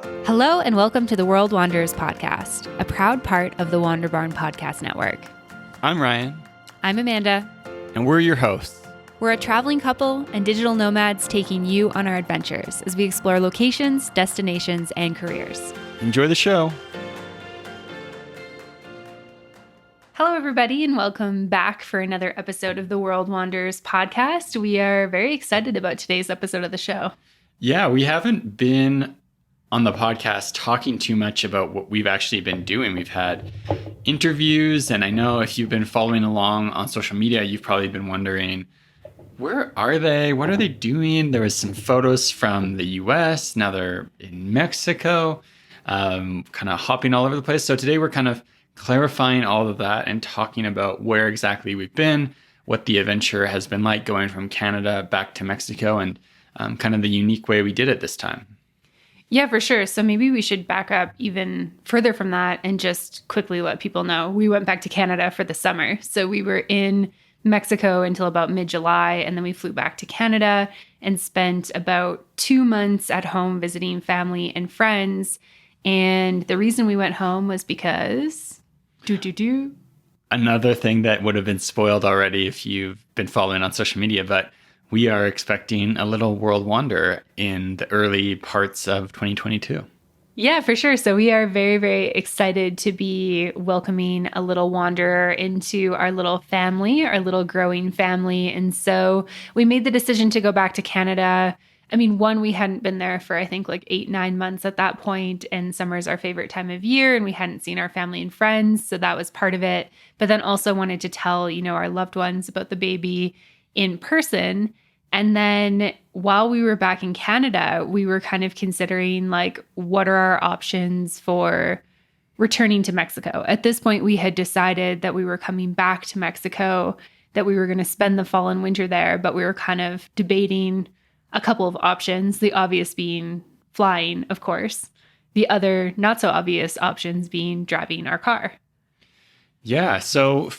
Hello and welcome to the World Wanderers podcast, a proud part of the Wander Barn Podcast Network. I'm Ryan. I'm Amanda. And we're your hosts. We're a traveling couple and digital nomads taking you on our adventures as we explore locations, destinations, and careers. Enjoy the show. Hello, everybody, and welcome back for another episode of the World Wanderers podcast. We are very excited about today's episode of the show. Yeah, we haven't been on the podcast talking too much about what we've actually been doing. We've had interviews, and I know if you've been following along on social media, you've probably been wondering, where are they? What are they doing? There was some photos from the US. Now they're in Mexico, kind of hopping all over the place. So today we're kind of clarifying all of that and talking about where exactly we've been, what the adventure has been like going from Canada back to Mexico, and kind of the unique way we did it this time. Yeah, for sure. So maybe we should back up even further from that and just quickly let people know. We went back to Canada for the summer. So we were in Mexico until about mid-July, and then we flew back to Canada and spent about 2 months at home visiting family and friends. And the reason we went home was because... Another thing that would have been spoiled already if you've been following on social media, but we are expecting a little world wander in the early parts of 2022. Yeah, for sure. So we are very, very excited to be welcoming a little wanderer into our little family, our little growing family. And so we made the decision to go back to Canada. I mean, one, we hadn't been there for, I think, like 8-9 months at that point, and summer is our favorite time of year, and we hadn't seen our family and friends, so that was part of it. But then also wanted to tell, our loved ones about the baby in person. And then while we were back in Canada, we were kind of considering, like, what are our options for returning to Mexico? At this point, we had decided that we were coming back to Mexico, that we were going to spend the fall and winter there, but we were kind of debating a couple of options, the obvious being flying, of course. The other not so obvious options being driving our car. Yeah, so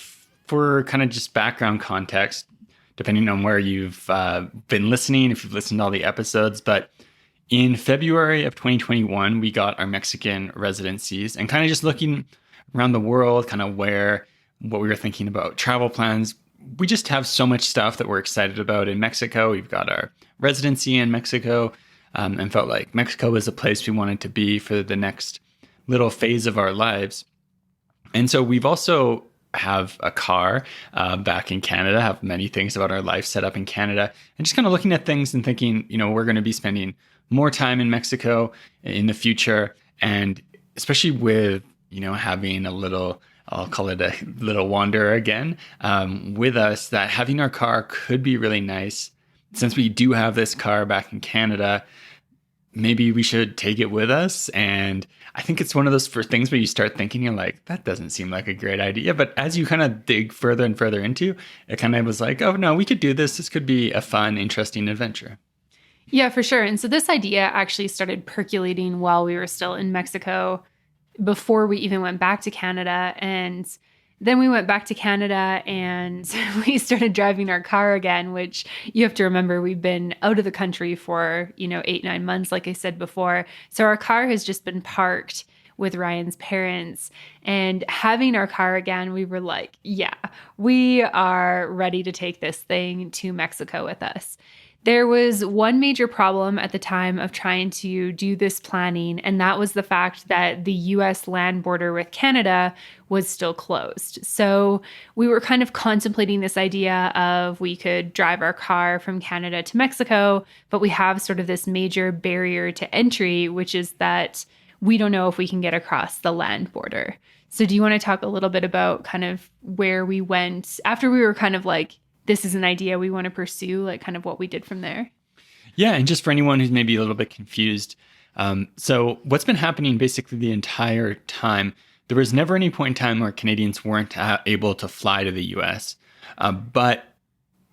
for kind of just background context, depending on where you've been listening, if you've listened to all the episodes, but in February of 2021, we got our Mexican residencies, and kind of just looking around the world, kind of what we were thinking about travel plans. We just have so much stuff that we're excited about in Mexico. We've got our residency in Mexico, and felt like Mexico was a place we wanted to be for the next little phase of our lives. And so we've also have a car back in Canada, have many things about our life set up in Canada, and just kind of looking at things and thinking, we're going to be spending more time in Mexico in the future. And especially with, having a little, I'll call it a little wanderer again, with us, that having our car could be really nice. Since we do have this car back in Canada, maybe we should take it with us. And I think it's one of those things where you start thinking, you're like, that doesn't seem like a great idea. But as you kind of dig further and further into, it kind of was like, oh no, we could do this. This could be a fun, interesting adventure. Yeah, for sure. And so this idea actually started percolating while we were still in Mexico, before we even went back to Canada. And then we went back to Canada and we started driving our car again, which you have to remember, we've been out of the country for, 8-9 months, like I said before. So our car has just been parked with Ryan's parents, and having our car again, we were like, yeah, we are ready to take this thing to Mexico with us. There was one major problem at the time of trying to do this planning, and that was the fact that the US land border with Canada was still closed. So we were kind of contemplating this idea of we could drive our car from Canada to Mexico, but we have sort of this major barrier to entry, which is that we don't know if we can get across the land border. So do you want to talk a little bit about kind of where we went after we were kind of like, this is an idea we want to pursue, like kind of what we did from there? Yeah, and just for anyone who's maybe a little bit confused, so what's been happening basically the entire time, there was never any point in time where Canadians weren't able to fly to the US, but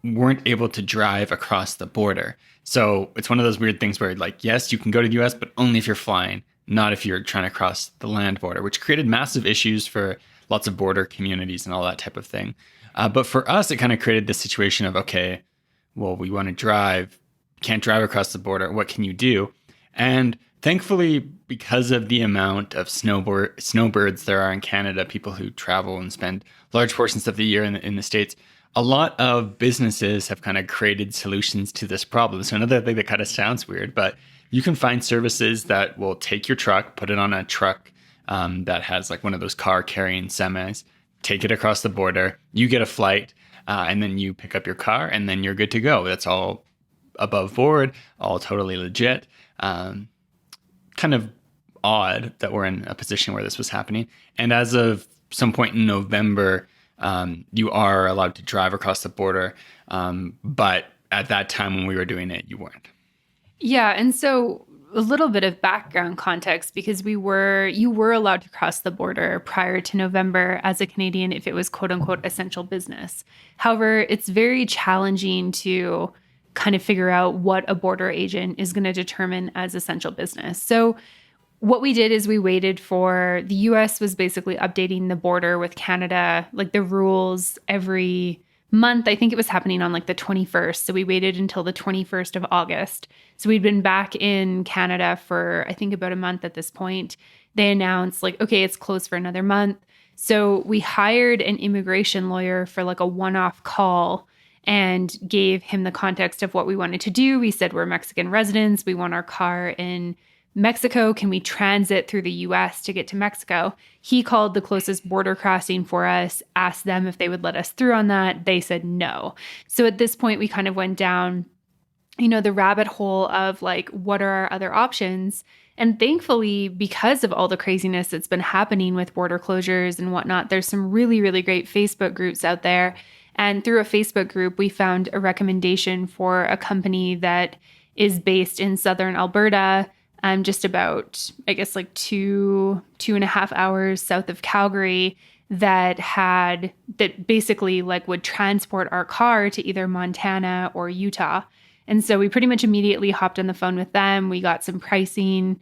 weren't able to drive across the border. So it's one of those weird things where, like, yes, you can go to the US, but only if you're flying, not if you're trying to cross the land border, which created massive issues for lots of border communities and all that type of thing. But for us, it kind of created this situation of, okay, well, we want to drive, can't drive across the border. What can you do? And thankfully, because of the amount of snowbirds there are in Canada, people who travel and spend large portions of the year in the States, a lot of businesses have kind of created solutions to this problem. So another thing that kind of sounds weird, but you can find services that will take your truck, put it on a truck that has like one of those car carrying semis, take it across the border, you get a flight, and then you pick up your car and then you're good to go. That's all above board, all totally legit. Kind of odd that we're in a position where this was happening. And as of some point in November, you are allowed to drive across the border. But at that time when we were doing it, you weren't. Yeah. And so a little bit of background context, because you were allowed to cross the border prior to November as a Canadian if it was quote unquote essential business. However, it's very challenging to kind of figure out what a border agent is going to determine as essential business. So what we did is we waited for the US was basically updating the border with Canada, like the rules every month. I think it was happening on like the 21st. So we waited until the 21st of August. So we'd been back in Canada for, I think, about a month at this point. They announced like, okay, it's closed for another month. So we hired an immigration lawyer for like a one-off call and gave him the context of what we wanted to do. We said, we're Mexican residents. We want our car in Mexico. Can we transit through the US to get to Mexico? He called the closest border crossing for us, asked them if they would let us through on that. They said no. So at this point, we kind of went down, the rabbit hole of like, what are our other options? And thankfully, because of all the craziness that's been happening with border closures and whatnot, there's some really, really great Facebook groups out there. And through a Facebook group, we found a recommendation for a company that is based in southern Alberta, just about, I guess, like two and a half hours south of Calgary, that basically like would transport our car to either Montana or Utah. And so we pretty much immediately hopped on the phone with them. We got some pricing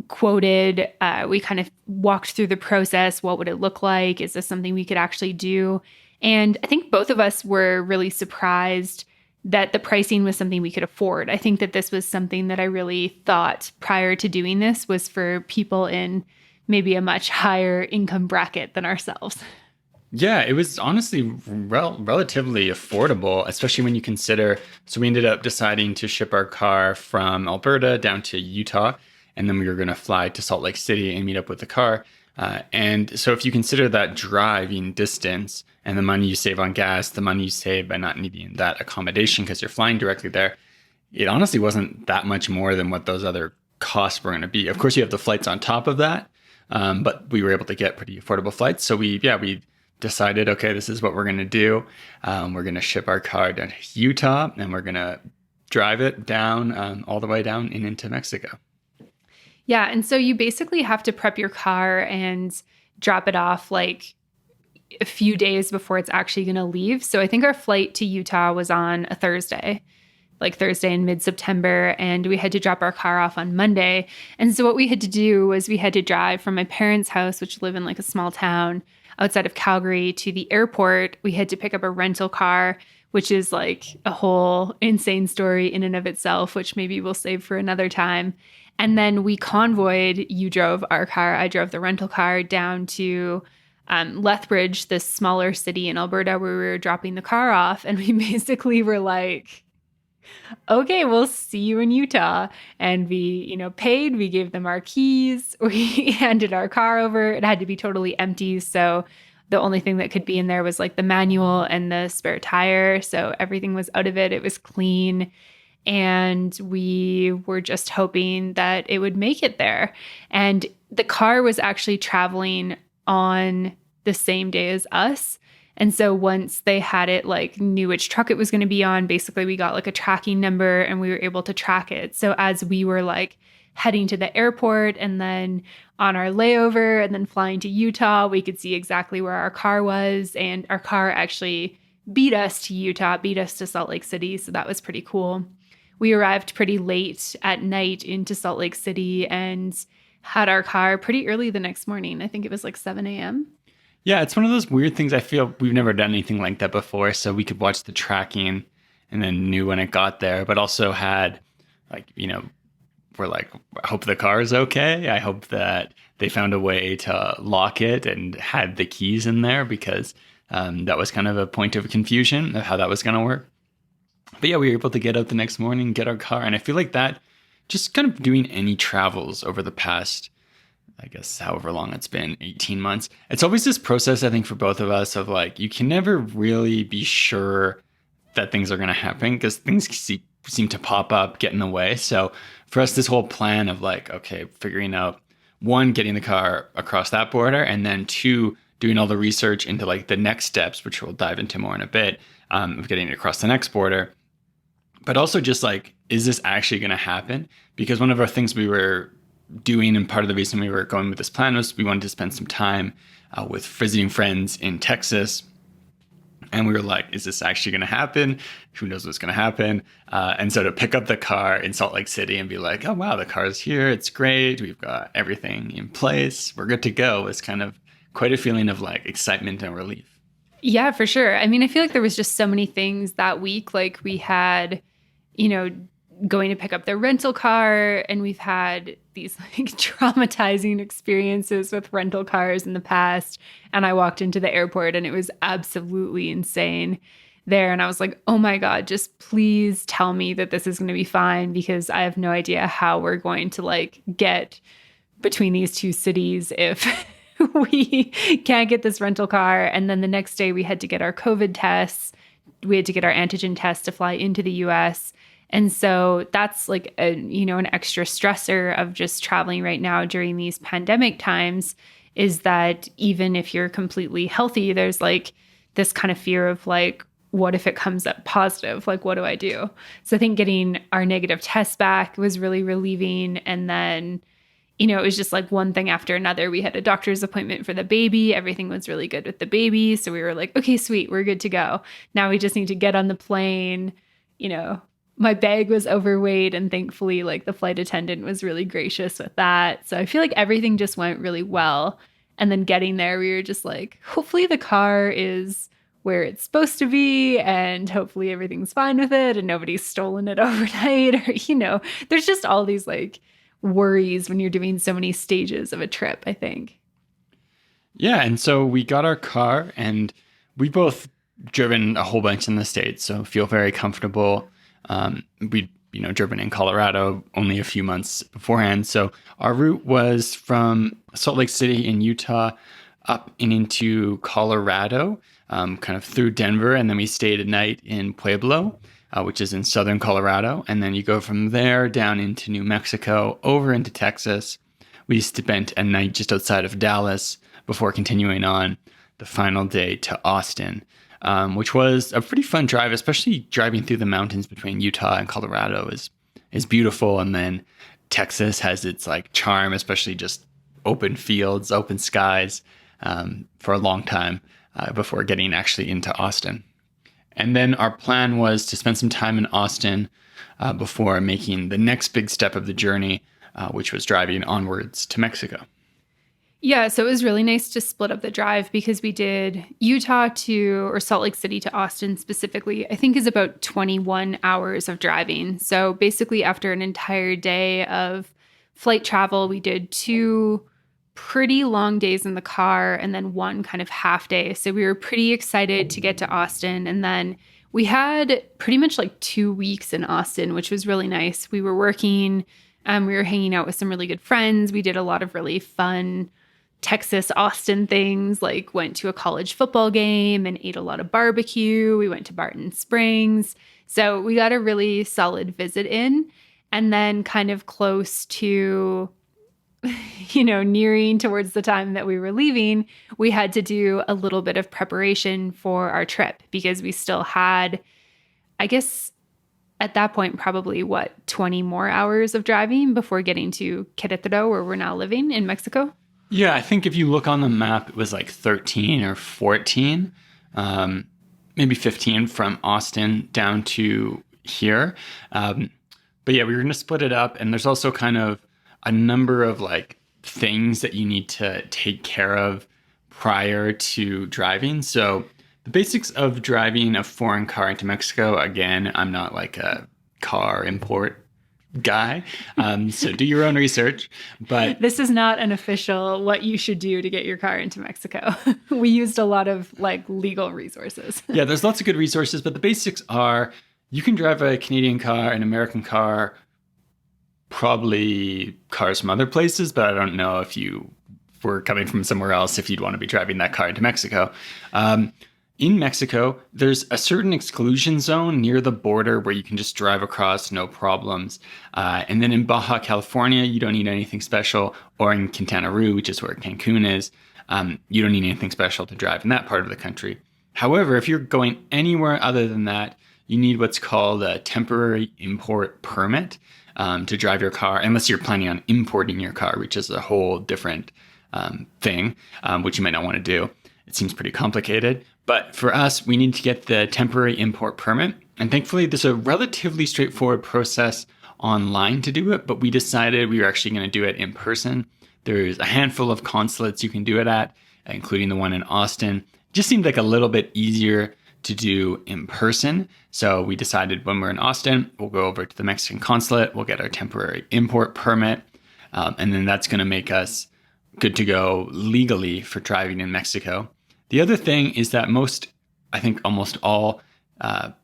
quoted. We kind of walked through the process. What would it look like? Is this something we could actually do? And I think both of us were really surprised that the pricing was something we could afford. I think that this was something that I really thought prior to doing this was for people in maybe a much higher income bracket than ourselves. Yeah, it was honestly relatively affordable, especially when you consider. So we ended up deciding to ship our car from Alberta down to Utah, and then we were going to fly to Salt Lake City and meet up with the car. And so if you consider that driving distance and the money you save on gas, the money you save by not needing that accommodation because you're flying directly there, it honestly wasn't that much more than what those other costs were going to be. Of course, you have the flights on top of that, but we were able to get pretty affordable flights. So we decided, okay, this is what we're going to do. We're going to ship our car down to Utah, and we're going to drive it down all the way down and into Mexico. Yeah. And so you basically have to prep your car and drop it off like a few days before it's actually going to leave. So I think our flight to Utah was on a Thursday in mid-September, and we had to drop our car off on Monday. And so what we had to do was we had to drive from my parents' house, which live in like a small town outside of Calgary, to the airport. We had to pick up a rental car, which is like a whole insane story in and of itself, which maybe we'll save for another time. And then we convoyed, you drove our car, I drove the rental car down to Lethbridge, this smaller city in Alberta where we were dropping the car off. And we basically were like, okay, we'll see you in Utah. And we, paid, we gave them our keys, we handed our car over. It had to be totally empty. So the only thing that could be in there was like the manual and the spare tire. So everything was out of it. It was clean. And we were just hoping that it would make it there. And the car was actually traveling on the same day as us. And so once they had it, like knew which truck it was going to be on, basically we got like a tracking number and we were able to track it. So as we were like heading to the airport and then on our layover and then flying to Utah, we could see exactly where our car was. And our car actually beat us to Utah, beat us to Salt Lake City. So that was pretty cool. We arrived pretty late at night into Salt Lake City and had our car pretty early the next morning. I think it was like 7 a.m. Yeah, it's one of those weird things. I feel we've never done anything like that before. So we could watch the tracking and then knew when it got there, but also had like, we're like, I hope the car is okay. I hope that they found a way to lock it and had the keys in there, because that was kind of a point of confusion of how that was going to work. But yeah, we were able to get out the next morning, get our car. And I feel like that, just kind of doing any travels over the past, I guess, however long it's been, 18 months. It's always this process, I think, for both of us of like, you can never really be sure that things are going to happen, because things seem to pop up, get in the way. So for us, this whole plan of like, okay, figuring out, one, getting the car across that border, and then two, doing all the research into like the next steps, which we'll dive into more in a bit, of getting it across the next border. But also just like, is this actually going to happen? Because one of our things we were doing, and part of the reason we were going with this plan, was we wanted to spend some time with visiting friends in Texas. And we were like, is this actually going to happen? Who knows what's going to happen? And so to pick up the car in Salt Lake City and be like, oh, wow, the car's here. It's great. We've got everything in place. We're good to go. It's kind of quite a feeling of like excitement and relief. Yeah, for sure. I mean, I feel like there was just so many things that week. Like we had, going to pick up the rental car, and we've had these like traumatizing experiences with rental cars in the past. And I walked into the airport and it was absolutely insane there. And I was like, oh my God, just please tell me that this is going to be fine, because I have no idea how we're going to like get between these two cities if we can't get this rental car. And then the next day we had to get our COVID tests. We had to get our antigen test to fly into the US. And so that's like an extra stressor of just traveling right now during these pandemic times, is that even if you're completely healthy, there's like this kind of fear of like, what if it comes up positive? Like, what do I do? So I think getting our negative tests back was really relieving. And then, it was just like one thing after another. We had a doctor's appointment for the baby. Everything was really good with the baby. So we were like, okay, sweet, we're good to go. Now we just need to get on the plane. My bag was overweight, and thankfully, like the flight attendant was really gracious with that. So I feel like everything just went really well. And then getting there, we were just like, hopefully the car is where it's supposed to be, and hopefully everything's fine with it and nobody's stolen it overnight. Or, there's just all these like worries when you're doing so many stages of a trip, I think. Yeah. And so we got our car, and we both driven a whole bunch in the States, so feel very comfortable. We'd driven in Colorado only a few months beforehand. So our route was from Salt Lake City in Utah up and into Colorado, kind of through Denver. And then we stayed a night in Pueblo, which is in southern Colorado. And then you go from there down into New Mexico, over into Texas. We spent a night just outside of Dallas before continuing on the final day to Austin. Which was a pretty fun drive, especially driving through the mountains between Utah and Colorado is beautiful. And then Texas has its like charm, especially just open fields, open skies, for a long time before getting actually into Austin. And then our plan was to spend some time in Austin before making the next big step of the journey, which was driving onwards to Mexico. Yeah, so it was really nice to split up the drive, because we did Utah or Salt Lake City to Austin specifically, I think is about 21 hours of driving. So basically after an entire day of flight travel, we did 2 pretty long days in the car and then 1 kind of half day. So we were pretty excited to get to Austin. And then we had pretty much like 2 weeks in Austin, which was really nice. We were working, we were hanging out with some really good friends. We did a lot of really fun Texas Austin things, like went to a college football game and ate a lot of barbecue. We went to Barton Springs. So we got a really solid visit in. And then kind of close to, nearing towards the time that we were leaving, we had to do a little bit of preparation for our trip, because we still had, I guess, at that point, probably 20 more hours of driving before getting to Queretro, where we're now living in Mexico. Yeah, I think if you look on the map, it was like 13 or 14, maybe 15 from Austin down to here. But yeah, we were going to split it up. And there's also kind of a number of like things that you need to take care of prior to driving. So the basics of driving a foreign car into Mexico, again, I'm not like a car import guy. So do your own research. But this is not an official what you should do to get your car into Mexico. We used a lot of like legal resources. Yeah, there's lots of good resources, but the basics are you can drive a Canadian car, an American car, probably cars from other places, but I don't know if you were coming from somewhere else if you'd want to be driving that car into Mexico. In Mexico, there's a certain exclusion zone near the border where you can just drive across, no problems. And then in Baja California, you don't need anything special. Or in Quintana Roo, which is where Cancun is, you don't need anything special to drive in that part of the country. However, if you're going anywhere other than that, you need what's called a temporary import permit to drive your car, unless you're planning on importing your car, which is a whole different thing, which you might not want to do. It seems pretty complicated. But for us, we need to get the temporary import permit. And thankfully, there's a relatively straightforward process online to do it, but we decided we were actually going to do it in person. There's a handful of consulates you can do it at, including the one in Austin. Just seemed like a little bit easier to do in person. So we decided when we're in Austin, we'll go over to the Mexican consulate, we'll get our temporary import permit, and then that's going to make us good to go legally for driving in Mexico. The other thing is that almost all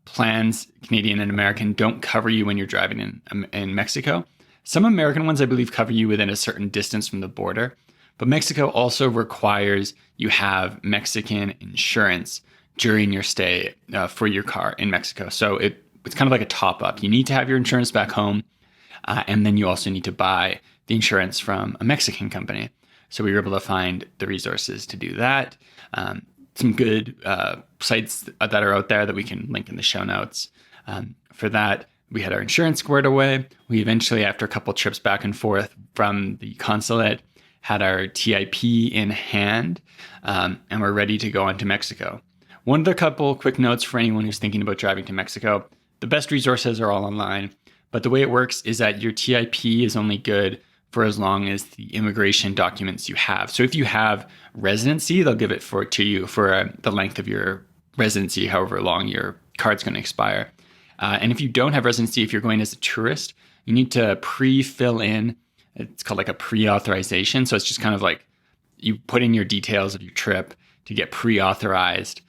plans, Canadian and American, don't cover you when you're driving in Mexico. Some American ones, I believe, cover you within a certain distance from the border. But Mexico also requires you have Mexican insurance during your stay for your car in Mexico. So it's kind of like a top up. You need to have your insurance back home. And then you also need to buy the insurance from a Mexican company. So we were able to find the resources to do that. Some good sites that are out there that we can link in the show notes. For that, we had our insurance squared away. We eventually, after a couple trips back and forth from the consulate, had our TIP in hand, and we're ready to go on to Mexico. One other couple quick notes for anyone who's thinking about driving to Mexico. The best resources are all online, but the way it works is that your TIP is only good for as long as the immigration documents you have. So if you have residency, they'll give it to you for the length of your residency, however long your card's going to expire. And if you don't have residency, if you're going as a tourist, you need to pre-fill in, it's called like a pre-authorization. So it's just kind of like you put in your details of your trip to get pre-authorized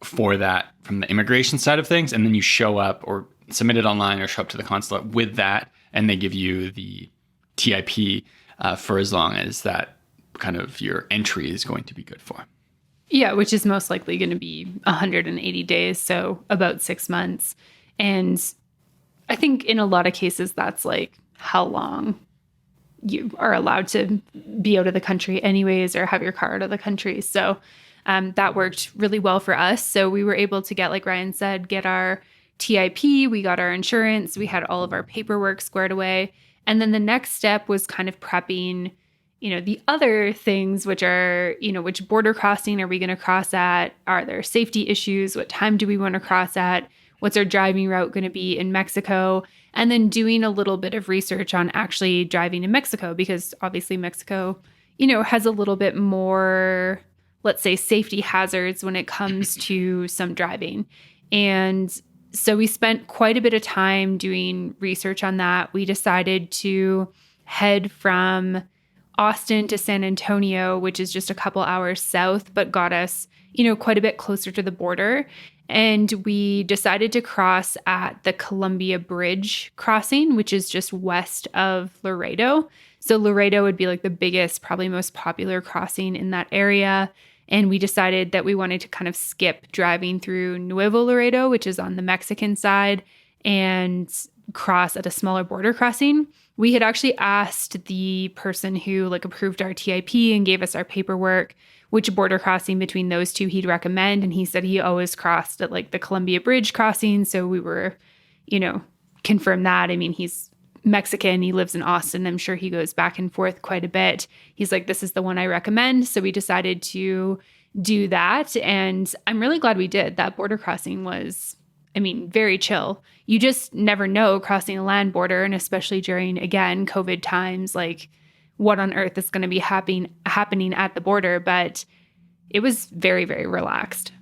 for that from the immigration side of things. And then you show up or submit it online or show up to the consulate with that, and they give you the TIP for as long as that kind of your entry is going to be good for. Yeah, which is most likely going to be 180 days, so about 6 months. And I think in a lot of cases, that's like how long you are allowed to be out of the country anyways, or have your car out of the country. So that worked really well for us. So we were able to get, like Ryan said, get our TIP, we got our insurance, we had all of our paperwork squared away. And then the next step was kind of prepping, the other things, which are, which border crossing are we going to cross at? Are there safety issues? What time do we want to cross at? What's our driving route going to be in Mexico? And then doing a little bit of research on actually driving in Mexico, because obviously Mexico, has a little bit more, let's say, safety hazards when it comes to some driving. And so we spent quite a bit of time doing research on that. We decided to head from Austin to San Antonio, which is just a couple hours south, but got us, quite a bit closer to the border. And we decided to cross at the Columbia Bridge crossing, which is just west of Laredo. So Laredo would be like the biggest, probably most popular crossing in that area. And we decided that we wanted to kind of skip driving through Nuevo Laredo, which is on the Mexican side, and cross at a smaller border crossing. We had actually asked the person who approved our TIP and gave us our paperwork which border crossing between those two he'd recommend. And he said he always crossed at the Columbia Bridge crossing. So we were, confirm that. I mean, he's Mexican. He lives in Austin. I'm sure he goes back and forth quite a bit. He's like, this is the one I recommend. So we decided to do that. And I'm really glad we did. That border crossing was, very chill. You just never know crossing a land border. And especially during, again, COVID times, what on earth is going to be happening at the border. But it was very, very relaxed.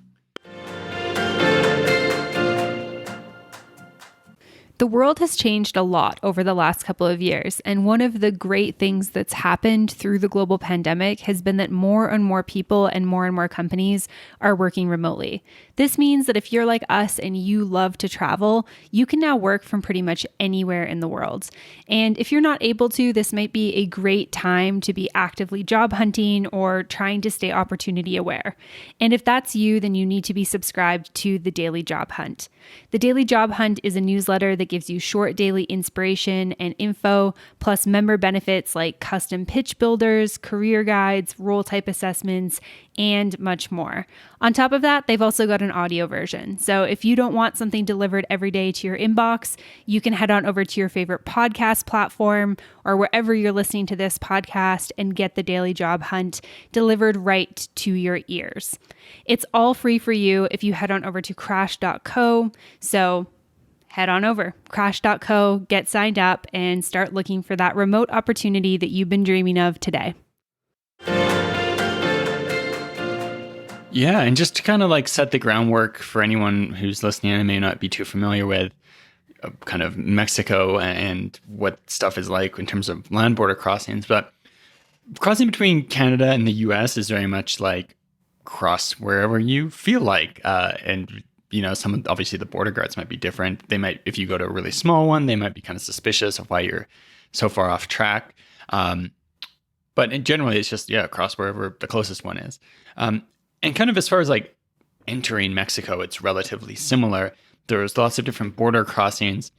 The world has changed a lot over the last couple of years, and one of the great things that's happened through the global pandemic has been that more and more people and more companies are working remotely. This means that if you're like us and you love to travel, you can now work from pretty much anywhere in the world. And if you're not able to, this might be a great time to be actively job hunting or trying to stay opportunity aware. And if that's you, then you need to be subscribed to the Daily Job Hunt. The Daily Job Hunt is a newsletter that gives you short daily inspiration and info, plus member benefits like custom pitch builders, career guides, role type assessments, and much more. On top of that, they've also got an audio version. So if you don't want something delivered every day to your inbox, you can head on over to your favorite podcast platform or wherever you're listening to this podcast and get the Daily Job Hunt delivered right to your ears. It's all free for you if you head on over to crash.co. So head on over, crash.co, get signed up, and start looking for that remote opportunity that you've been dreaming of today. Yeah, and just to kind of like set the groundwork for anyone who's listening and may not be too familiar with kind of Mexico and what stuff is like in terms of land border crossings. But crossing between Canada and the US is very much like cross wherever you feel like. And, you know, obviously the border guards might be different. They might, if you go to a really small one, they might be kind of suspicious of why you're so far off track. But generally, it's just, cross wherever the closest one is. And kind of as far as like entering Mexico, it's relatively similar. There's lots of different border crossings,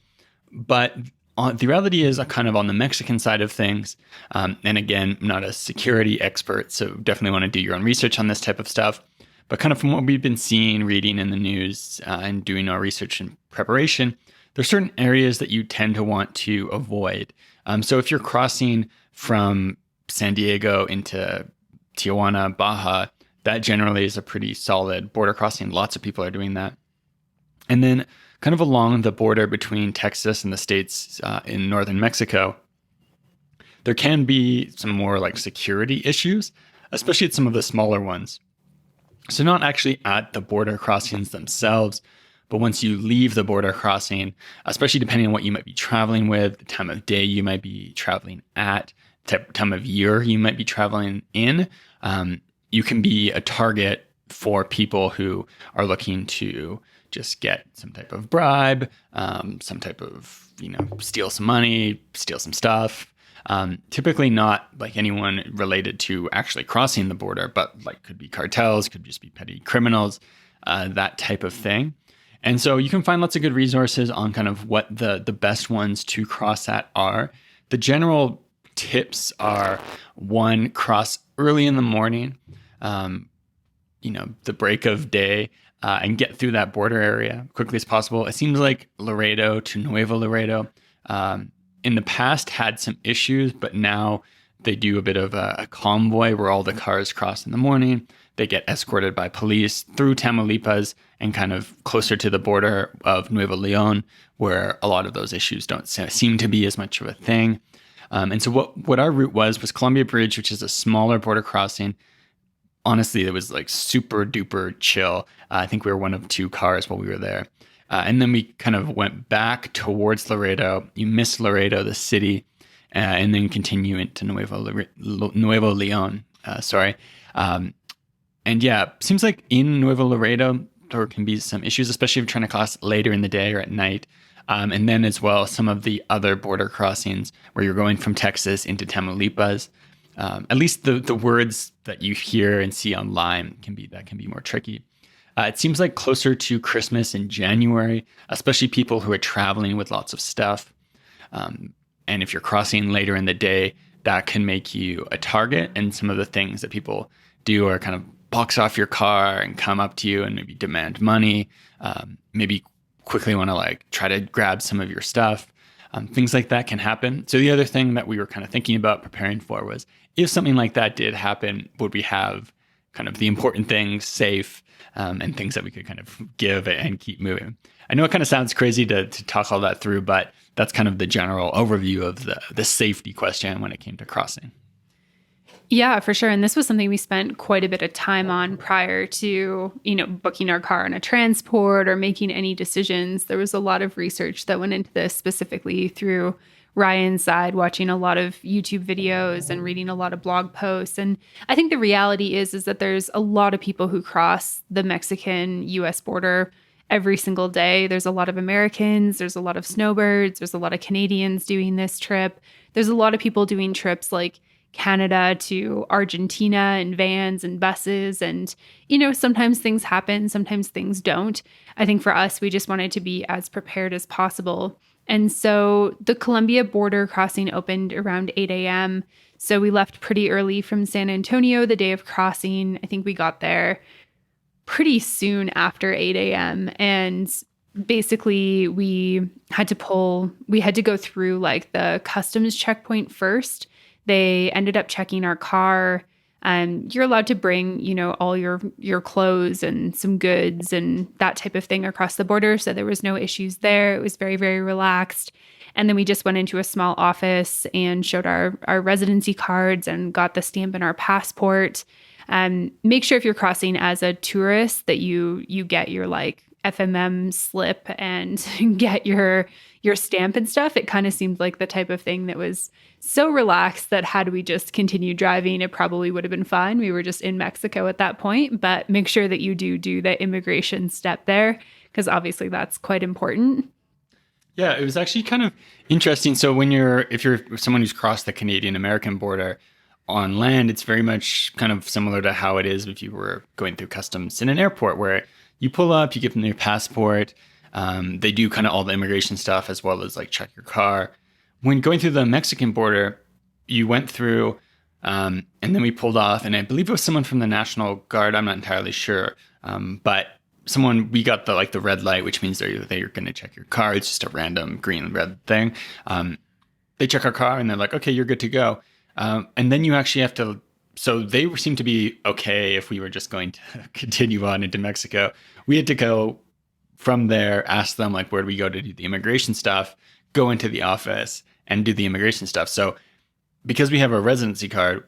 but the reality is kind of on the Mexican side of things. And again, I'm not a security expert, so definitely want to do your own research on this type of stuff. But kind of from what we've been seeing, reading in the news, and doing our research and preparation, there's certain areas that you tend to want to avoid. So if you're crossing from San Diego into Tijuana, Baja, that generally is a pretty solid border crossing. Lots of people are doing that. And then kind of along the border between Texas and the states in northern Mexico, there can be some more like security issues, especially at some of the smaller ones. So not actually at the border crossings themselves, but once you leave the border crossing, especially depending on what you might be traveling with, the time of day you might be traveling at, time of year you might be traveling in, you can be a target for people who are looking to just get some type of bribe, some type of, steal some money, steal some stuff. Typically not like anyone related to actually crossing the border, but like could be cartels, could just be petty criminals, that type of thing. And so you can find lots of good resources on kind of what the best ones to cross at are. The general tips are: one, cross early in the morning, the break of day, and get through that border area quickly as possible. It seems like Laredo to Nuevo Laredo in the past had some issues, but now they do a bit of a convoy where all the cars cross in the morning. They get escorted by police through Tamaulipas and kind of closer to the border of Nuevo Leon, where a lot of those issues don't seem to be as much of a thing. And so what our route was Columbia Bridge, which is a smaller border crossing. Honestly, it was like super duper chill. I think we were one of two cars while we were there. And then we kind of went back towards Laredo. You miss Laredo, the city, and then continue into Nuevo Leon. And yeah, seems like in Nuevo Laredo, there can be some issues, especially if you're trying to cross later in the day or at night. And then as well, some of the other border crossings where you're going from Texas into Tamaulipas. At least the words that you hear and see online can be more tricky. It seems like closer to Christmas in January, especially people who are traveling with lots of stuff. And if you're crossing later in the day, that can make you a target. And some of the things that people do are kind of box off your car and come up to you and maybe demand money, maybe quickly want to like try to grab some of your stuff. Things like that can happen. So the other thing that we were kind of thinking about preparing for was, if something like that did happen, would we have kind of the important things safe, and things that we could kind of give and keep moving? I know it kind of sounds crazy to talk all that through, but that's kind of the general overview of the safety question when it came to crossing. Yeah, for sure. And this was something we spent quite a bit of time on prior to, booking our car on a transport or making any decisions. There was a lot of research that went into this, specifically through Ryan's side, watching a lot of YouTube videos and reading a lot of blog posts. And I think the reality is that there's a lot of people who cross the Mexican US border every single day. There's a lot of Americans, there's a lot of snowbirds, there's a lot of Canadians doing this trip. There's a lot of people doing trips like Canada to Argentina in vans and buses. And, sometimes things happen, sometimes things don't. I think for us, we just wanted to be as prepared as possible. And so the Colombia border crossing opened around 8 a.m. So we left pretty early from San Antonio the day of crossing. I think we got there pretty soon after 8 a.m. And basically we had to go through like the customs checkpoint first. They ended up checking our car. You're allowed to bring, all your clothes and some goods and that type of thing across the border. So there was no issues there. It was very, very relaxed. And then we just went into a small office and showed our residency cards and got the stamp in our passport. Make sure if you're crossing as a tourist that you get your like FMM slip and get your stamp and stuff. It kind of seemed like the type of thing that was so relaxed that had we just continued driving, it probably would have been fine. We were just in Mexico at that point, but make sure that you do the immigration step there, because obviously that's quite important. Yeah, it was actually kind of interesting. So if you're someone who's crossed the Canadian-American border on land, it's very much kind of similar to how it is if you were going through customs in an airport, where you pull up, you give them your passport. They do kind of all the immigration stuff as well as like check your car. When going through the Mexican border, you went through and then we pulled off, and I believe it was someone from the National Guard. I'm not entirely sure, but we got the red light, which means they're going to check your car. It's just a random green and red thing. They check our car and they're like, okay, you're good to go. And then you actually have to. So they seemed to be okay if we were just going to continue on into Mexico. We had to go from there, ask them like, where do we go to do the immigration stuff, go into the office and do the immigration stuff. So because we have a residency card,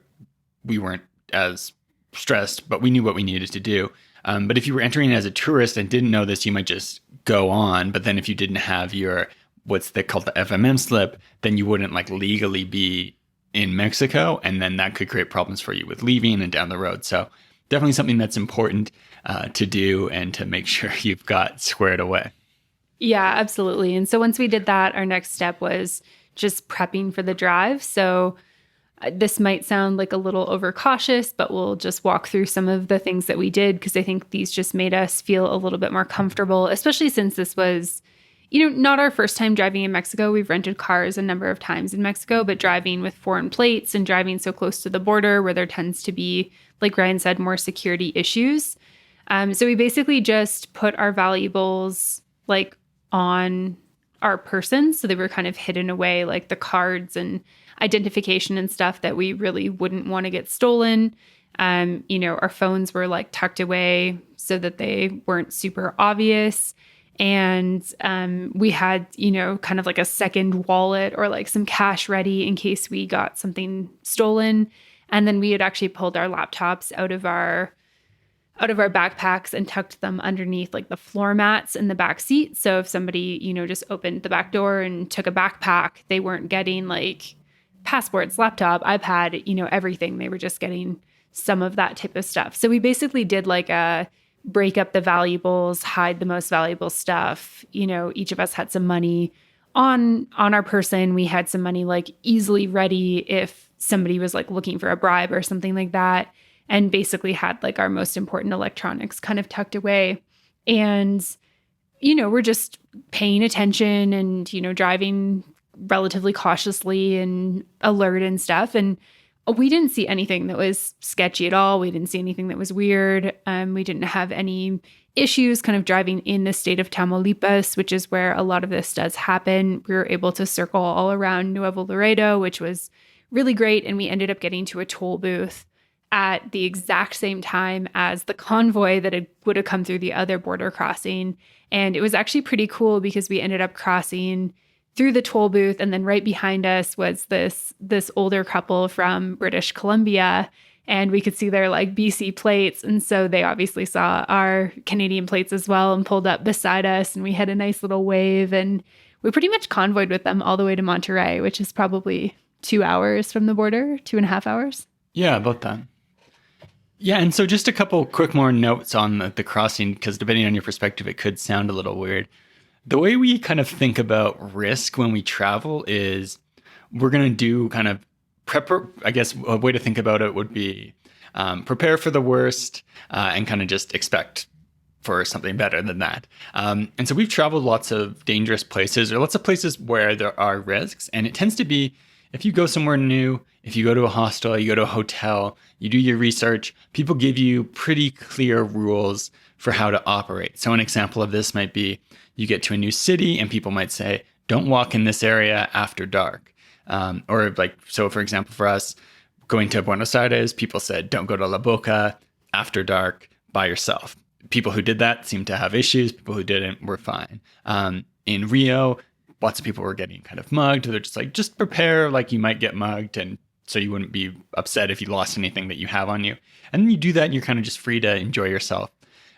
we weren't as stressed, but we knew what we needed to do. But if you were entering as a tourist and didn't know this, you might just go on. But then if you didn't have your, called the FMM slip, then you wouldn't like legally be in Mexico. And then that could create problems for you with leaving and down the road. So definitely something that's important to do and to make sure you've got squared away. Yeah, absolutely. And so once we did that, our next step was just prepping for the drive. So this might sound like a little overcautious, but we'll just walk through some of the things that we did, because I think these just made us feel a little bit more comfortable, especially since this was, not our first time driving in Mexico. We've rented cars a number of times in Mexico, but driving with foreign plates and driving so close to the border where there tends to be, like Ryan said, more security issues. So we basically just put our valuables like on our person. So they were kind of hidden away, like the cards and identification and stuff that we really wouldn't want to get stolen. Our phones were like tucked away so that they weren't super obvious. And we had, kind of like a second wallet or like some cash ready in case we got something stolen. And then we had actually pulled our laptops out of our backpacks and tucked them underneath like the floor mats in the back seat. So if somebody, just opened the back door and took a backpack, they weren't getting like passports, laptop, iPad, everything. They were just getting some of that type of stuff. So we basically did like a break up the valuables, hide the most valuable stuff. Each of us had some money on our person. We had some money like easily ready if somebody was like looking for a bribe or something like that. And basically had like our most important electronics kind of tucked away. And, we're just paying attention and, driving relatively cautiously and alert and stuff. And we didn't see anything that was sketchy at all. We didn't see anything that was weird. We didn't have any issues kind of driving in the state of Tamaulipas, which is where a lot of this does happen. We were able to circle all around Nuevo Laredo, which was really great. And we ended up getting to a toll booth at the exact same time as the convoy that would have come through the other border crossing. And it was actually pretty cool because we ended up crossing through the toll booth. And then right behind us was this older couple from British Columbia. And we could see their like BC plates. And so they obviously saw our Canadian plates as well and pulled up beside us. And we had a nice little wave. And we pretty much convoyed with them all the way to Monterey, which is probably 2 hours from the border, 2.5 hours. Yeah, about that. Yeah, and so just a couple quick more notes on the crossing, because depending on your perspective, it could sound a little weird. The way we kind of think about risk when we travel is we're going to do kind of I guess a way to think about it would be prepare for the worst and kind of just expect for something better than that. And so we've traveled lots of dangerous places or lots of places where there are risks. And it tends to be if you go somewhere new, if you go to a hostel, you go to a hotel, you do your research, people give you pretty clear rules for how to operate. So an example of this might be you get to a new city and people might say, don't walk in this area after dark. Or like, so for example, for us going to Buenos Aires, people said, don't go to La Boca after dark by yourself. People who did that seemed to have issues. People who didn't were fine. In Rio, lots of people were getting kind of mugged. They're just like, just prepare like you might get mugged. And so you wouldn't be upset if you lost anything that you have on you. And then you do that and you're kind of just free to enjoy yourself.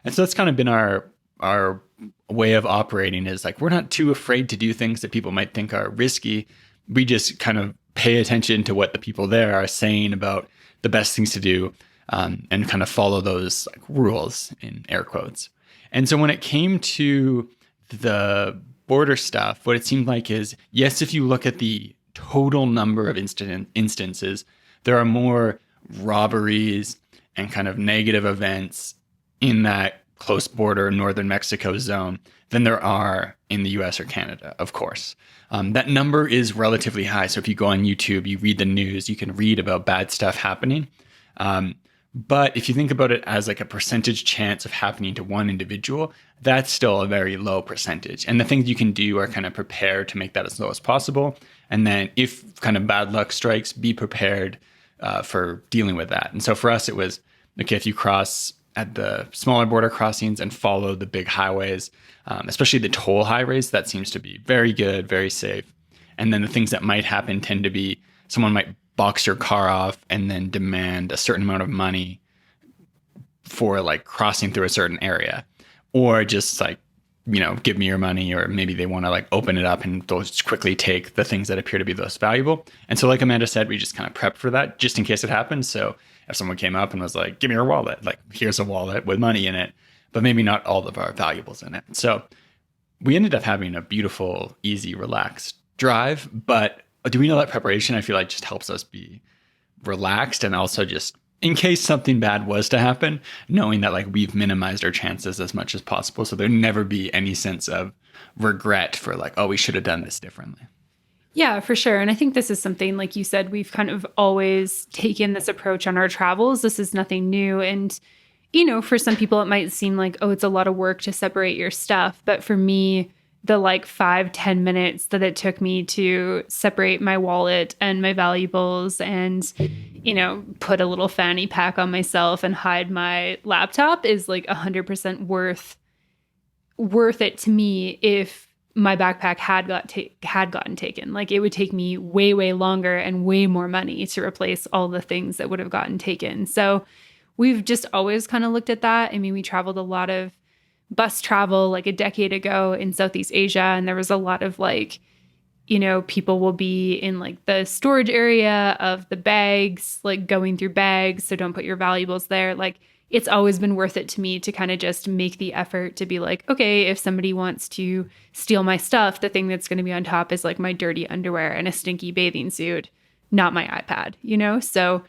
And so that's kind of been our way of operating is like, we're not too afraid to do things that people might think are risky. We just kind of pay attention to what the people there are saying about the best things to do and kind of follow those like, rules in air quotes. And so when it came to the border stuff, what it seemed like is, yes, if you look at the total number of instances, there are more robberies and kind of negative events in that close border northern Mexico zone than there are in the US or Canada, of course. That number is relatively high. So if you go on YouTube, you read the news, you can read about bad stuff happening. But if you think about it as like a percentage chance of happening to one individual, that's still a very low percentage. And the things you can do are kind of prepare to make that as low as possible. And then if kind of bad luck strikes, be prepared for dealing with that. And so for us, it was, okay, if you cross at the smaller border crossings and follow the big highways, especially the toll highways, that seems to be very good, very safe. And then the things that might happen tend to be someone might box your car off and then demand a certain amount of money for like crossing through a certain area, or just like, you know, give me your money, or maybe they want to like open it up and they'll just quickly take the things that appear to be the most valuable. And so like Amanda said, we just kind of prep for that just in case it happens. So if someone came up and was like, give me your wallet, like here's a wallet with money in it, but maybe not all of our valuables in it. So we ended up having a beautiful, easy, relaxed drive. But doing all that preparation, I feel like just helps us be relaxed, and also just in case something bad was to happen, knowing that like we've minimized our chances as much as possible. So there'd never be any sense of regret for like, oh, we should have done this differently. Yeah, for sure. And I think this is something, like you said, we've kind of always taken this approach on our travels. This is nothing new. And, you know, for some people, it might seem like, oh, it's a lot of work to separate your stuff. But for me, the like 5-10 minutes that it took me to separate my wallet and my valuables and, you know, put a little fanny pack on myself and hide my laptop is like 100% worth it to me if my backpack had gotten taken. Like it would take me way, way longer and way more money to replace all the things that would have gotten taken. So we've just always kind of looked at that. I mean, we traveled a lot of bus travel like a decade ago in Southeast Asia. And there was a lot of like, you know, people will be in like the storage area of the bags, like going through bags. So don't put your valuables there. Like it's always been worth it to me to kind of just make the effort to be like, okay, if somebody wants to steal my stuff, the thing that's going to be on top is like my dirty underwear and a stinky bathing suit, not my iPad, you know? So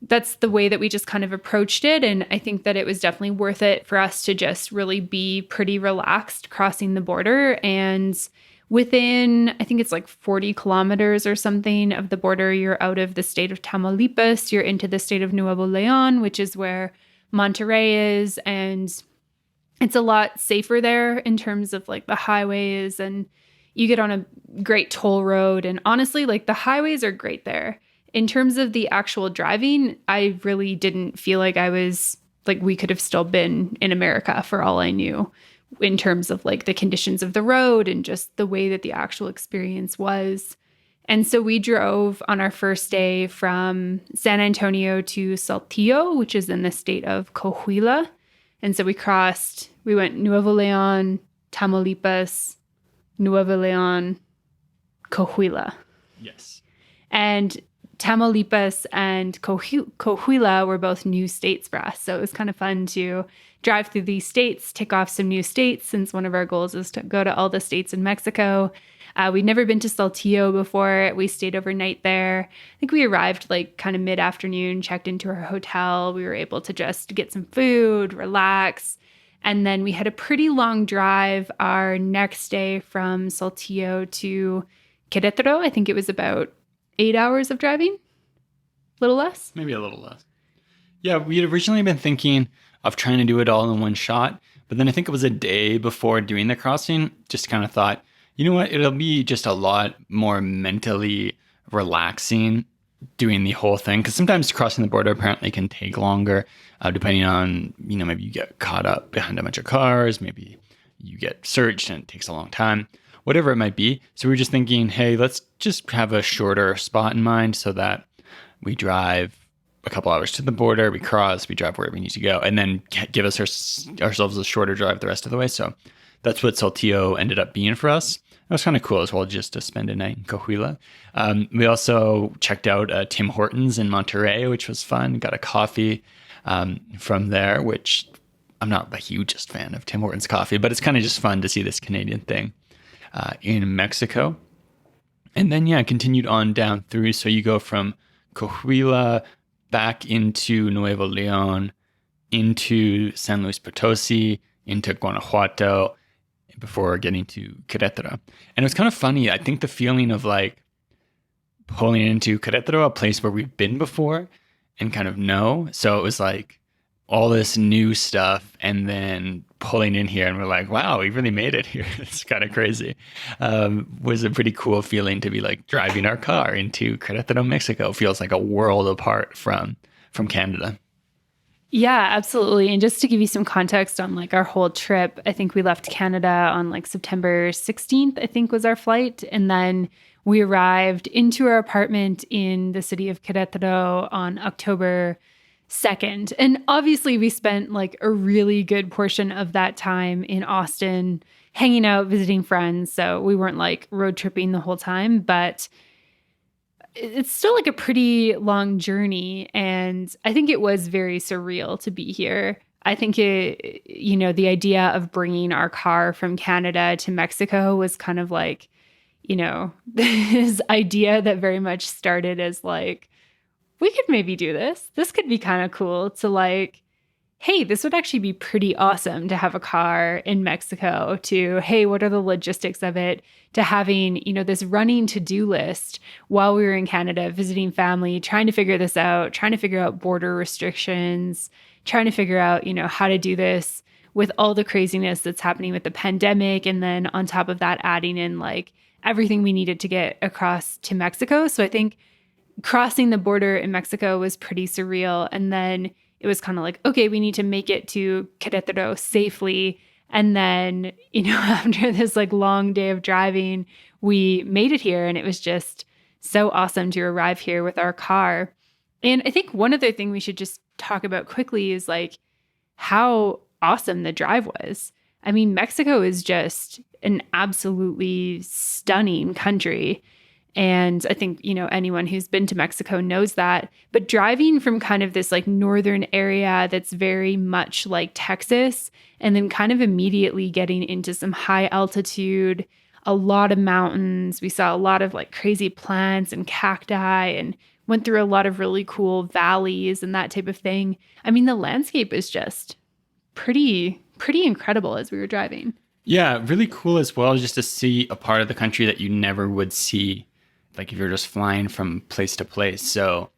that's the way that we just kind of approached it. And I think that it was definitely worth it for us to just really be pretty relaxed crossing the border. And within, I think it's like 40 kilometers or something of the border, you're out of the state of Tamaulipas, you're into the state of Nuevo León, which is where Monterey is. And it's a lot safer there in terms of like the highways, and you get on a great toll road. And honestly, like the highways are great there. In terms of the actual driving, I really didn't feel like I was like we could have still been in America for all I knew. in terms of like the conditions of the road and just the way that the actual experience was. And so we drove on our first day from San Antonio to Saltillo, which is in the state of Coahuila. And so we went Nuevo León, Tamaulipas, Nuevo León, Coahuila. Yes. And Tamaulipas and Coahuila were both new states for us. So it was kind of fun to drive through these states, tick off some new states, since one of our goals is to go to all the states in Mexico. We'd never been to Saltillo before. We stayed overnight there. I think we arrived like kind of mid-afternoon, checked into our hotel. We were able to just get some food, relax. And then we had a pretty long drive our next day from Saltillo to Queretro. I think it was about 8 hours of driving, a little less. Maybe a little less. Yeah, we had originally been thinking of trying to do it all in one shot. But then I think it was a day before doing the crossing, just kind of thought, you know what, it'll be just a lot more mentally relaxing doing the whole thing. Because sometimes crossing the border apparently can take longer, depending on, maybe you get caught up behind a bunch of cars, maybe you get searched and it takes a long time, whatever it might be. So we were just thinking, hey, let's just have a shorter spot in mind so that we drive a couple hours to the border, we cross, we drive where we need to go, and then give us ourselves a shorter drive the rest of the way. So that's what Saltillo ended up being for us. It was kind of cool as well, just to spend a night in Coahuila. We also checked out Tim Hortons in Monterey, which was fun. Got a coffee from there, which I'm not the hugest fan of Tim Hortons coffee, but it's kind of just fun to see this Canadian thing in Mexico. And then, continued on down through. So you go from Coahuila back into Nuevo León, into San Luis Potosi, into Guanajuato, before getting to Queretaro. And it was kind of funny. I think the feeling of like pulling into Queretaro, a place where we've been before and kind of know. So it was like all this new stuff and then pulling in here and we're like, wow, we really made it here. It's kind of crazy. Was a pretty cool feeling to be like driving our car into Querétaro, Mexico. Feels like a world apart from Canada. Yeah, absolutely. And just to give you some context on like our whole trip, I think we left Canada on like September 16th, I think was our flight. And then we arrived into our apartment in the city of Querétaro on October 2nd. And obviously we spent like a really good portion of that time in Austin, hanging out, visiting friends. So we weren't like road tripping the whole time, but it's still like a pretty long journey. And I think it was very surreal to be here. I think the idea of bringing our car from Canada to Mexico was kind of like, this idea that very much started as like, we could maybe do this. This could be kind of cool to like, hey, this would actually be pretty awesome to have a car in Mexico, to, hey, what are the logistics of it, to having, this running to-do list while we were in Canada, visiting family, trying to figure this out, trying to figure out border restrictions, trying to figure out, how to do this with all the craziness that's happening with the pandemic. And then on top of that, adding in like everything we needed to get across to Mexico. So I think crossing the border in Mexico was pretty surreal. And then it was kind of like, okay, we need to make it to Querétaro safely. And then, after this like long day of driving, we made it here and it was just so awesome to arrive here with our car. And I think one other thing we should just talk about quickly is like how awesome the drive was. I mean, Mexico is just an absolutely stunning country. And I think, anyone who's been to Mexico knows that. But driving from kind of this like northern area that's very much like Texas, and then kind of immediately getting into some high altitude, a lot of mountains. We saw a lot of like crazy plants and cacti and went through a lot of really cool valleys and that type of thing. I mean, the landscape is just pretty incredible as we were driving. Yeah, really cool as well, just to see a part of the country that you never would see, like if you're just flying from place to place. So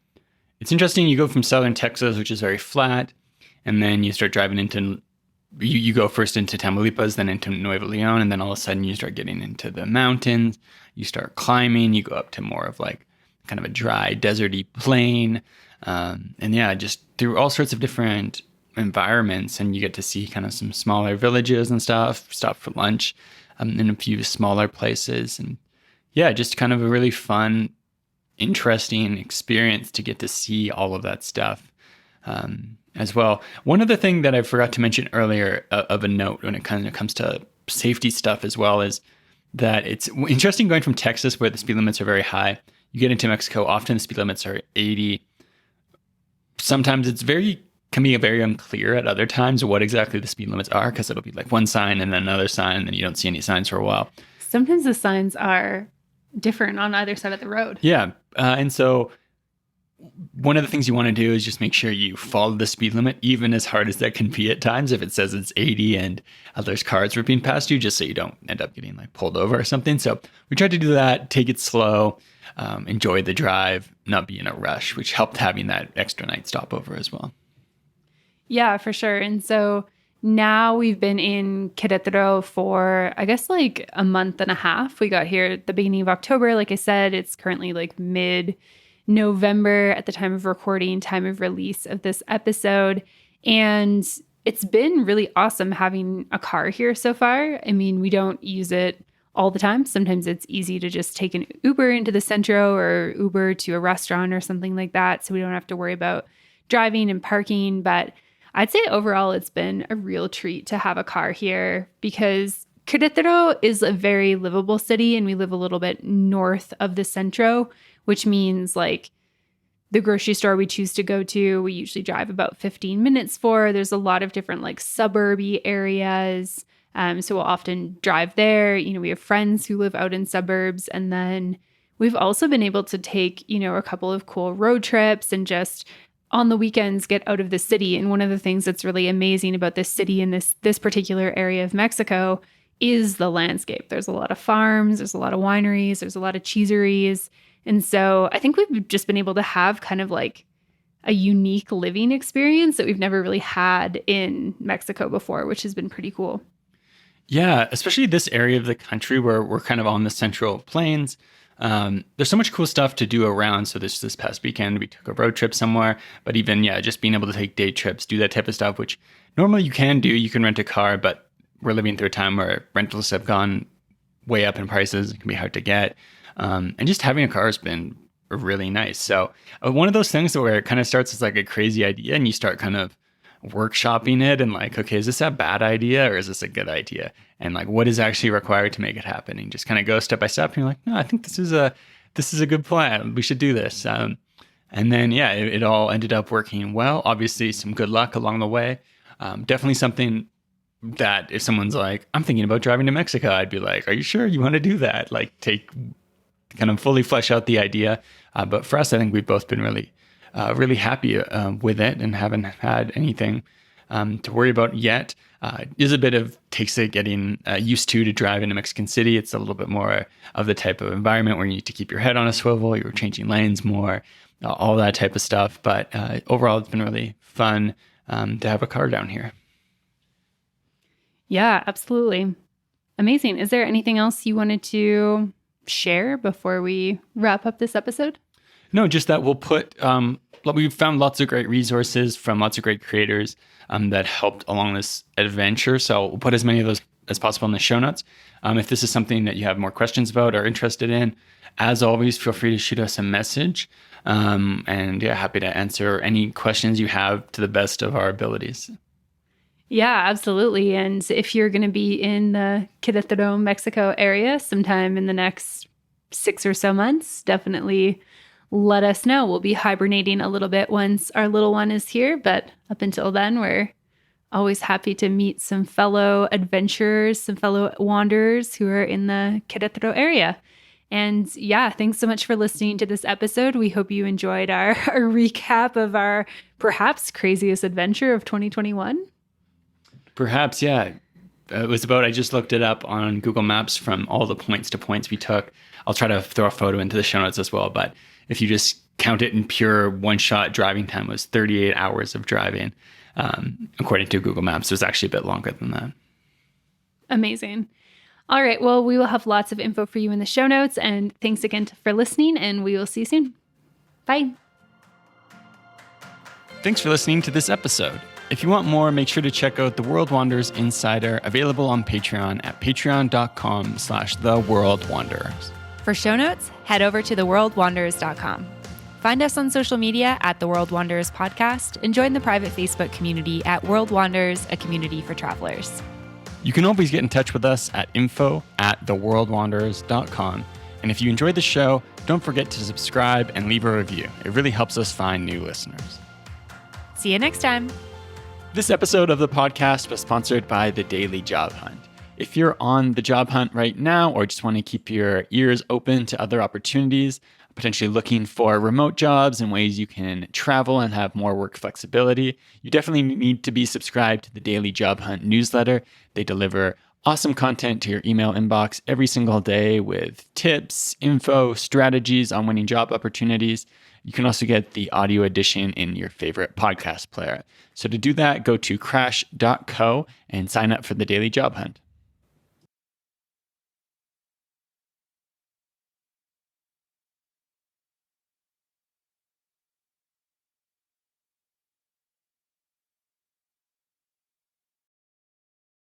it's interesting. You go from southern Texas, which is very flat, and then you start driving into, you go first into Tamaulipas, then into Nuevo León, and then all of a sudden you start getting into the mountains. You start climbing. You go up to more of like kind of a dry, deserty plain. And yeah, just through all sorts of different environments, and you get to see kind of some smaller villages and stuff, stop for lunch in a few smaller places. And yeah, just kind of a really fun, interesting experience to get to see all of that stuff as well. One other thing that I forgot to mention earlier of a note when it kind of comes to safety stuff as well is that it's interesting going from Texas, where the speed limits are very high. You get into Mexico, often the speed limits are 80. Sometimes can be very unclear at other times what exactly the speed limits are, because it'll be like one sign and then another sign, and then you don't see any signs for a while. Sometimes the signs are different on either side of the road. Yeah. And so one of the things you want to do is just make sure you follow the speed limit, even as hard as that can be at times. If it says it's 80 and there's cars ripping past you, just so you don't end up getting like pulled over or something. So we tried to do that, take it slow, enjoy the drive, not be in a rush, which helped having that extra night stopover as well. Yeah, for sure. And so now we've been in Queretro for, I guess, like a month and a half. We got here at the beginning of October. Like I said, it's currently like mid-November at the time of recording, time of release of this episode. And it's been really awesome having a car here so far. I mean, we don't use it all the time. Sometimes it's easy to just take an Uber into the centro or Uber to a restaurant or something like that, so we don't have to worry about driving and parking. But I'd say overall, it's been a real treat to have a car here, because Queretro is a very livable city, and we live a little bit north of the centro, which means like the grocery store we choose to go to, we usually drive about 15 minutes for. There's a lot of different like suburby areas. So we'll often drive there. You know, we have friends who live out in suburbs. And then we've also been able to take, you know, a couple of cool road trips and just on the weekends get out of the city. And one of the things that's really amazing about this city and this particular area of Mexico is the landscape. There's a lot of farms, there's a lot of wineries, there's a lot of cheeseries. And so I think we've just been able to have kind of like a unique living experience that we've never really had in Mexico before, which has been pretty cool. Yeah, especially this area of the country where we're kind of on the Central Plains. There's so much cool stuff to do around. So this past weekend, we took a road trip somewhere, but even, just being able to take day trips, do that type of stuff, which normally you can do. You can rent a car, but we're living through a time where rentals have gone way up in prices. It can be hard to get. And just having a car has been really nice. So one of those things where it kind of starts as like a crazy idea, and you start kind of workshopping it and like, okay, is this a bad idea or is this a good idea? And like, what is actually required to make it happen? And just kind of go step by step. And you're like, no, I think this is a good plan. We should do this. And then, it all ended up working well. Obviously, some good luck along the way. Definitely something that if someone's like, I'm thinking about driving to Mexico, I'd be like, are you sure you want to do that? Like, kind of fully flesh out the idea. But for us, I think we've both been really happy with it and haven't had anything to worry about yet. Is a bit of takes it getting used to drive into Mexican City. It's a little bit more of the type of environment where you need to keep your head on a swivel. You're changing lanes more, all that type of stuff. But overall, it's been really fun to have a car down here. Yeah, absolutely. Amazing. Is there anything else you wanted to share before we wrap up this episode? No, just that we'll put, we've found lots of great resources from lots of great creators that helped along this adventure. So we'll put as many of those as possible in the show notes. If this is something that you have more questions about or interested in, as always, feel free to shoot us a message. Happy to answer any questions you have to the best of our abilities. Yeah, absolutely. And if you're going to be in the Queretro, Mexico area sometime in the next 6 or so months, definitely let us know. We'll be hibernating a little bit once our little one is here. But up until then, we're always happy to meet some fellow adventurers, some fellow wanderers who are in the Queretro area. And thanks so much for listening to this episode. We hope you enjoyed our recap of our perhaps craziest adventure of 2021. Perhaps, yeah. It was about, I just looked it up on Google Maps from all the points to points we took. I'll try to throw a photo into the show notes as well. But if you just count it in pure one-shot driving time, it was 38 hours of driving. According to Google Maps, it was actually a bit longer than that. Amazing. All right. Well, we will have lots of info for you in the show notes. And thanks again for listening, and we will see you soon. Bye. Thanks for listening to this episode. If you want more, make sure to check out the World Wanderers Insider, available on Patreon at patreon.com/theworldwanderers. For show notes, head over to theworldwanderers.com. Find us on social media at The World Wanderers Podcast and join the private Facebook community at World Wanderers, a community for travelers. You can always get in touch with us at info@theworldwanderers.com. And if you enjoyed the show, don't forget to subscribe and leave a review. It really helps us find new listeners. See you next time. This episode of the podcast was sponsored by The Daily Job Hunt. If you're on the job hunt right now or just want to keep your ears open to other opportunities, potentially looking for remote jobs and ways you can travel and have more work flexibility, you definitely need to be subscribed to the Daily Job Hunt newsletter. They deliver awesome content to your email inbox every single day with tips, info, strategies on winning job opportunities. You can also get the audio edition in your favorite podcast player. So to do that, go to crash.co and sign up for the Daily Job Hunt.